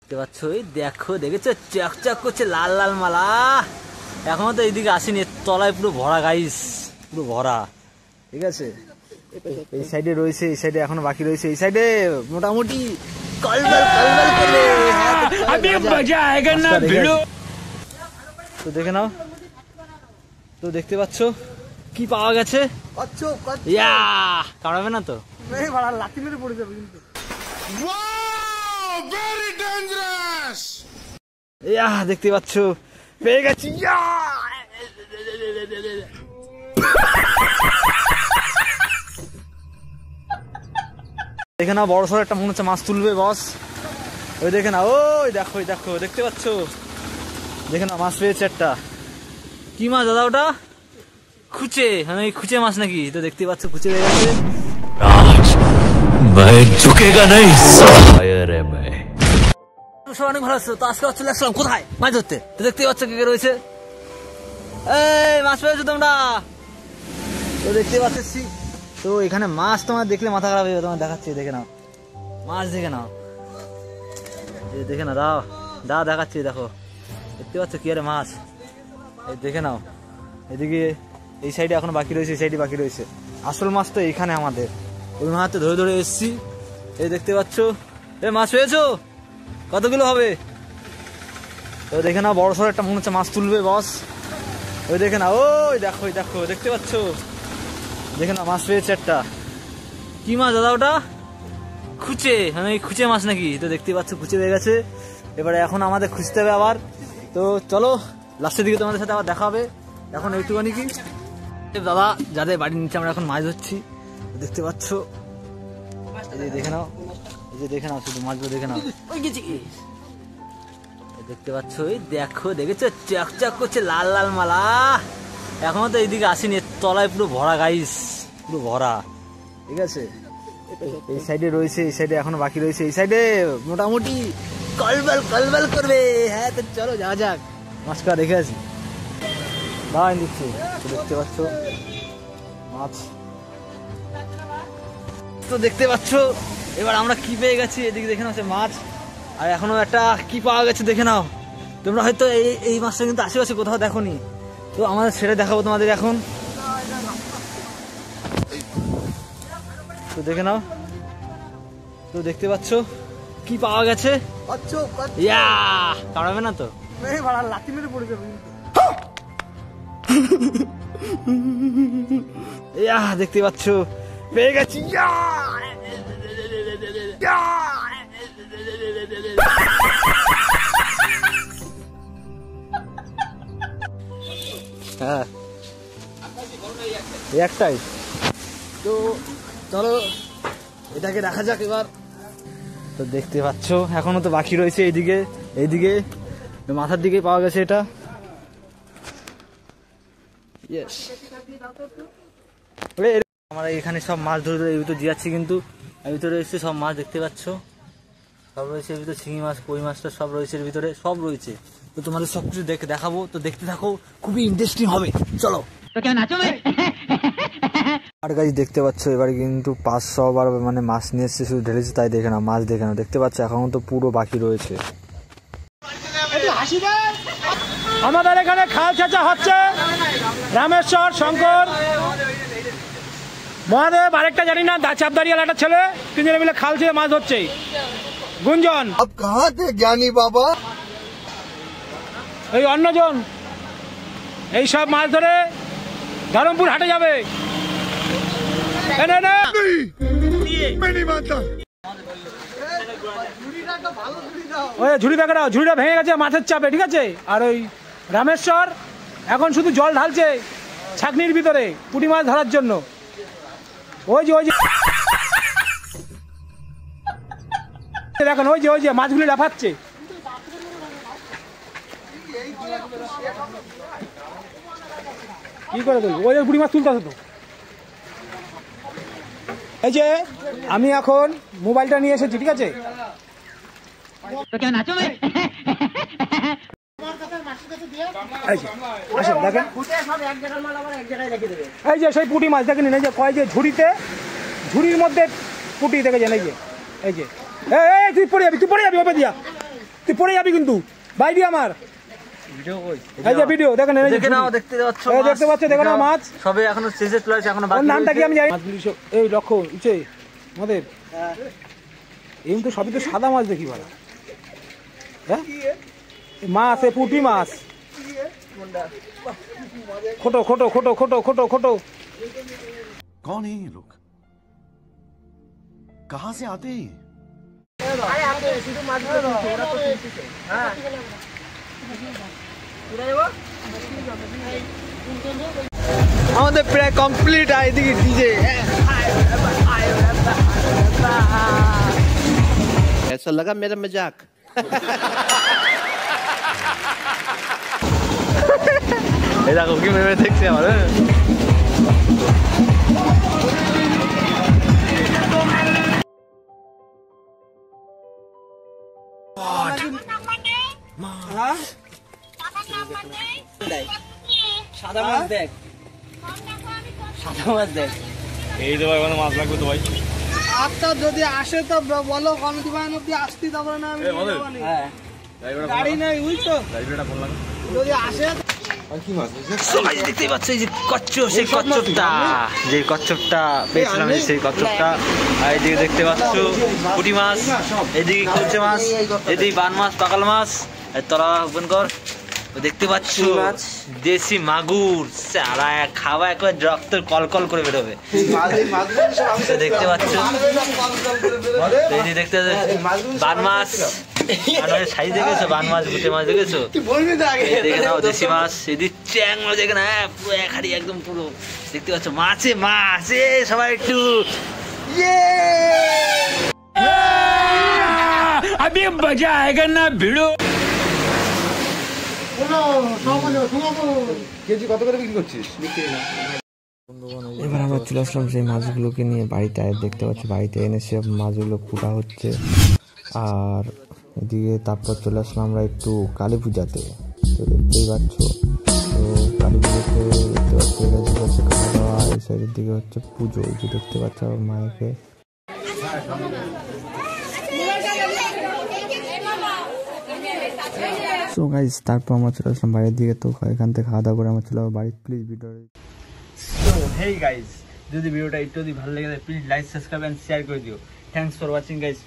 দেখতে পাচ্ছ, এই দেখো, দেখেছো চকচক করছে লাল লাল মালা। এখনো তো এইদিকে আসেনি, তলায় পুরো ভরা গাইস, পুরো ভরা। ঠিক আছে, এই সাইডে রয়েছে, এই সাইডে এখনো বাকি রয়েছে, এই সাইডে মোটামুটি কলবল কলবল করবে। তো দেখে নাও, তো দেখতে পাচ্ছ কি পাওয়া গেছে। কাড়াবে না তো, লাঠি মেরে পড়ে যাবে কিন্তু। দেখতে পাচ্ছ পেয়ে গেছি। দেখে না, বড় সড়ো একটা মনে হচ্ছে মাছ তুলবে বস। ওই দেখে না, ওই দেখো, ওই দেখো, দেখতে পাচ্ছ, দেখে না মাছ পেয়েছে একটা। কি মাছ দাদা ওটা? খুচে, হ্যাঁ খুচে মাছ নাকি? তো দেখতে পাচ্ছ খুচে হয়ে গেছে। অনেক ভালো আছো তো, আজকে চলে আসলাম কোথায় মাছ ধরতে। তো দেখতে পাচ্ছ কে কে রয়েছে। এই মাছ পেয়েছো তোমরা? তো দেখতে পাচ্ছি, তো এখানে মাছ তোমার দেখলে মাথা খারাপ হয়ে যাবে। তোমার দেখাচ্ছি, দেখে নাও মাছ, দেখে নাও, দেখে না, দাও দাও দেখাচ্ছি, দেখো দেখতে পাচ্ছ কি আরে মাছ। এই দেখে নাও, এদিকে এই সাইডে এখনো বাকি রয়েছে, এই সাইডে বাকি রয়েছে। আসল মাছ তো এইখানে আমাদের, ওই মাছটা ধরে ধরে এসছি। এই দেখতে পাচ্ছ, এই মাছ পেয়েছো? কতগুলো হবে? তো দেখে নাও, বড় সড়ো একটা মনে হচ্ছে মাছ তুলবে বস। ওই দেখে না, ওই দেখো, ওই দেখো, দেখতে পাচ্ছ, দেখে না মাছ পেয়েছে একটা। কি মাছ দাদা ওটা? খুচে, হ্যাঁ খুচে মাছ নাকি? তো দেখতে পাচ্ছ খুচে হয়ে গেছে। এবারে এখন আমাদের খুঁজতে হবে আবার। তো চলো লাস্টের দিকে তোমাদের সাথে আবার দেখা হবে। এখন এইটুখানি কি দাদা যাদের বাড়ির নিচে আমরা এখন মাছ ধরছি, দেখতে পাচ্ছ, এই যে দেখে নাও, এই যে দেখে নাও, শুধু মাছগুলো দেখে নাও। ওই গেছি, দেখতে পাচ্ছ, এই দেখো, দেখেছো চকচক করছে লাল লাল মালা। এখনো তো এইদিকে আসেনি, তলায় পুরো ভরা গাইস, পুরো ভরা। ঠিক আছে, এই সাইডে রয়েছে, এই সাইডে এখনো বাকি রয়েছে, এই সাইডে মোটামুটি কলবল কলবল করবে। হ্যাঁ, তো চলো যাওয়া যাক, মাছটা দেখে আসি। দাঁড়ান দিচ্ছি, দেখতে পাচ্ছ মাছ, তো দেখতে পাচ্ছ এবার আমরা কি পেয়ে গেছি। এদিকে দেখে নাও মাছ, আর এখনো একটা কি পাওয়া গেছে দেখে নাও। তোমরা হয়তো এই মাছটা কিন্তু আশেপাশে কোথাও দেখোনি, তো আমাদের সেটা দেখাবো তোমাদের এখন। তো দেখে নাও, তো দেখতে পাচ্ছ কি পাওয়া গেছে। কাড়াবে না তো, লাঠি মেরে পড়ে যাবে। দেখতে পাচ্ছ পেয়ে গেছি। হ্যাঁ একটাই, তো চলো এটাকে দেখা যাক এবার। তো দেখতে পাচ্ছ এখনো তো বাকি রয়েছে, এইদিকে এইদিকে মাথার দিকে পাওয়া গেছে এটা। আমরা এখানে সব মাছ ধরে ধরে এই ভিতরে যাচ্ছি, কিন্তু এর ভিতরে এসে সব মাছ দেখতে পাচ্ছ, সব রয়েছে এর ভিতরে। শিঙি মাছ, কই মাছটা সব রয়েছে এর ভিতরে, সব রয়েছে। তো তোমাদের সবকিছু দেখাবো, তো দেখতে থাকো, খুবই ইন্টারেস্টিং হবে। চলো। আর গাছ দেখতে পাচ্ছ এবারে কিন্তু 500 বার মানে মাছ নিয়ে এসছে, শুধু ঢেলেছে তাই দেখে না, মাছ দেখে না। দেখতে পাচ্ছ এখন তো পুরো বাকি রয়েছে। আমাদের এখানে খাল ছেঁচা হচ্ছে, রামেশ্বর, শঙ্কর, মহাদেব, আরেকটা জানি না, চাপদারিয়াল একটা ছেলে, তিনজনে মিলে খাল ছেঁচে মাছ ধরছে। গুঞ্জন জ্ঞানী বাবা, এই অন্যজন, এই সব মাছ ধরে ধরমপুর হাটে যাবে। ঝুড়ি দেখা, ঝুড়িটা ভেঙে গেছে মাছের চাপে। ঠিক আছে, আর ওই রামেশ্বর এখন শুধু জল ঢালছে ছাকনির ভিতরে পুঁটি মাছ ধরার জন্য। ওই যে দেখেন, ওই যে মাছগুলি লাফাচ্ছে। কি করে তুলবো, ওই যে পুঁটি মাছ তুলতে আসো তো। এই যে আমি এখন মোবাইলটা নিয়ে এসেছি, ঠিক আছে। এই যে সেই পুঁটি মাছ দেখেন, এই যে কয় যে ঝুড়িতে, ঝুড়ির মধ্যে পুঁটি দেখেছেন। এই যে তুই পড়ে যাবি ওপরে দিয়া। তুই পড়ে যাবি কিন্তু বাইরে আমার ভিডিও কই এই যে ভিডিও দেখেন এই যে দেখে নাও, দেখতে পাচ্ছ এই দেখতে পাচ্ছ, দেখো না মাছ সবে এখনো স্টেজে চলে আছে, এখনো ওর বাকি নামটা কি রয়েছে। আমি জানি মাছগুলি সব এই লক্ষ্য ইচ্ছে আমাদের এই তো সবই তো সাদা মাছ দেখি ভালো হ্যাঁ এই মাছ এ পুঁটি মাছ খোটো খোটো খোটো খোটো খোটো খোটো कौन है ये लोग कहां से आते हैं আমাদের প্রায় কমপ্লিট এদিকে ডিজে ऐसा लगा मेरा मजाक এই দেখো কি মেরে দেখছে আমার সাদা মাছ দেখ, সাদা মাছ দেখ। এই তো ভাই কোনো মাছ লাগবে তো ভাই আচ্ছা যদি আসে তো বলো কমিটি বাহিনী অব্দি আসতে তারপরে না আমি হ্যাঁ গাড়ি নাই বুঝছো যদি আসে সবাই দেখতে পাচ্ছ এই যে কচ্ছপ, সেই কচ্ছপটা, যে কচ্ছপটা পেয়েছিলাম, সেই কচ্ছপটা। আর এদিকে দেখতে পাচ্ছ পুঁটি মাছ, এদিকে কুলচে মাছ, এদিকে বান মাছ, পাকাল মাছ, তলা ওপেন কর। দেখতে পাচ্ছ দেশি মাগুর, সারা খাওয়া একবার রক্তের কলকল করে বেরোবে। দেখতে পাচ্ছ এই যে দেখতে বান মাছ, সাইজ দেখেছো, বান মাছ, গুটে মাছ দেখেছো, দেখে নাও দেশি মাছ, এদিক চ্যাং মাছ দেখে না, হ্যাঁ পুরো এক হাড়ি একদম পুরো। দেখতে পাচ্ছ মাছে মাছ, এ সবাই একটু अभी मजा आएगा ना भिड़ो এবার আমরা চলে আসলাম সেই মাছগুলোকে নিয়ে বাড়িতে। আর দেখতে পাচ্ছি বাড়িতে এনে সব মাছগুলো কুটা হচ্ছে। আর এদিকে তারপর চলে আসলাম আমরা একটু কালী পূজাতে, তো দেখতেই পাচ্ছ। তো কালী পুজোতে দেখতে পাচ্ছি এদিকে হচ্ছে খাওয়া দাওয়া, এই সাইডের দিকে হচ্ছে পুজো, এই যে দেখতে পাচ্ছ আমার মায়েকে। সো গাইজ তারপর আমরা চলে আসলাম বাড়ির দিকে। তো এখান থেকে খাওয়া দাওয়া করে আমরা চলে যাবো বাড়ি। প্লিজ ভিডিও হেই গাইজ, যদি ভিডিওটা একটু যদি ভালো লেগে থাকে please like, subscribe and share করে দিও। Thanks for watching guys.